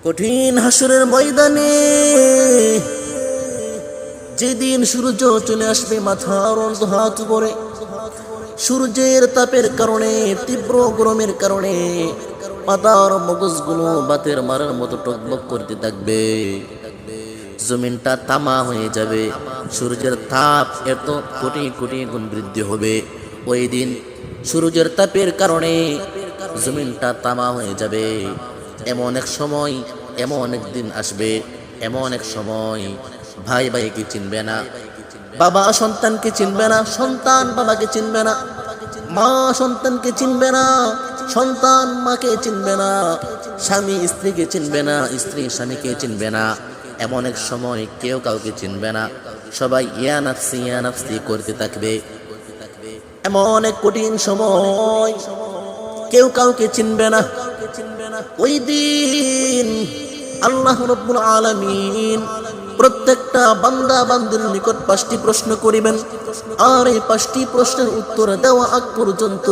কঠিন হাসরের ময়দানে যেদিন সূর্য চলে আসবে মাথার হাত উপরে, সূর্যের তাপের কারণে, তীব্র গরমের কারণে পাতার মগজগুলো বাতের মারার মতো টকবক করতে থাকবে। জমিনটা তামা হয়ে যাবে, সূর্যের তাপ এত কোটি কোটি গুণ বৃদ্ধি হবে। ওই দিন সূর্যের তাপের কারণে জমিনটা তামা হয়ে যাবে। এমন এক সময়, এমন এক দিন আসবে, এমন এক সময় ভাই ভাইকে চিনবে না, বাবা সন্তানকে চিনবে না, সন্তান বাবাকে চিনবে না, মা সন্তানকে চিনবে না, সন্তান মাকে চিনবে না, স্বামী স্ত্রীকে চিনবে না, স্ত্রী স্বামীকে চিনবে না। এমন এক সময় কেউ কাউকে চিনবে না, সবাই ইয়া নাফসি করতে থাকবে। এমন এক কঠিন সময়, কেউ কাউকে চিনবে না। ওই দিন আল্লাহ রাব্বুল আলামিন প্রত্যেকটা বান্দা বান্দির নিকট 5টি প্রশ্ন করিবেন, আর এই 5টি প্রশ্নের উত্তর দেওয়া আগ পর্যন্ত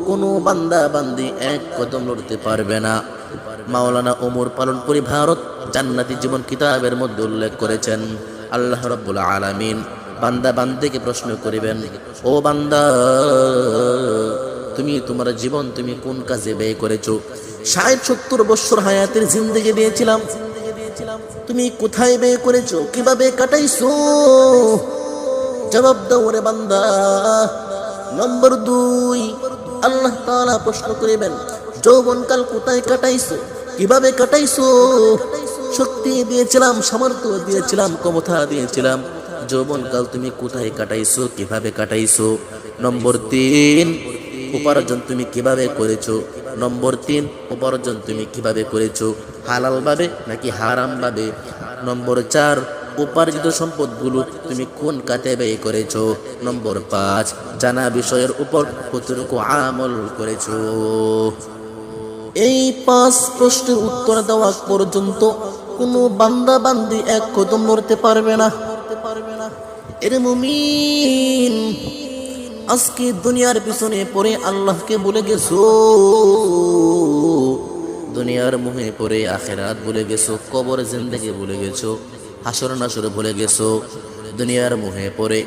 কোনো বান্দা বান্দি এক কদম লড়তে পারবে না। মাওলানা ওমর পালনপুরি ভারত জান্নাতি জীবন কিতাবের মধ্যে উল্লেখ করেছেন, আল্লাহ রাব্বুল আলামিন বান্দা বান্দিকে প্রশ্ন করিবেন, ও বান্দা, তুমি তোমার জীবন তুমি কোন কাজে ব্যয় করেছো? 60-70 বছর হায়াতের জিন্দেগি দিয়েছিলাম, তুমি কোথায় ব্যয় করেছো, কিভাবে কাটাইছো? জবাব দাও রে বান্দা। নম্বর 2, আল্লাহ তাআলা প্রশ্ন করিবেন, যৌবনকাল কোথায় কাটাইছো, কিভাবে কাটাইছো? শক্তি দিয়েছিলাম, সামর্থ্য দিয়েছিলাম, ক্ষমতা দিয়েছিলাম, যৌবনকাল তুমি কোথায় কাটাইছো, কিভাবে কাটাইছো? নম্বর 3, উপার্জন তুমি কিভাবে করেছো? নম্বর 3, উপার্জন তুমি কিভাবে করেছো, হালাল ভাবে নাকি হারাম ভাবে? নম্বর 4, উপার্জিত সম্পদগুলো তুমি কোন কাজে ব্যয় করেছো? নম্বর 5, জানা বিষয়ের উপর কতটুকু আমল করেছো? এই 5 প্রশ্নের উত্তর দেওয়া পর্যন্ত কোনো বান্দা বান্দি এক কদম নড়তে পারবে না। এর মুমিন, আজকে দুনিয়ার পিছনে পড়ে আল্লাহকে ভুলে গেছো, দুনিয়ার মোহে পড়ে আখিরাত ভুলে গেছো, কবর জিন্দেগি ভুলে গেছো, হাসর নাসর ভুলে গেছো, দুনিয়ার মোহে পড়ে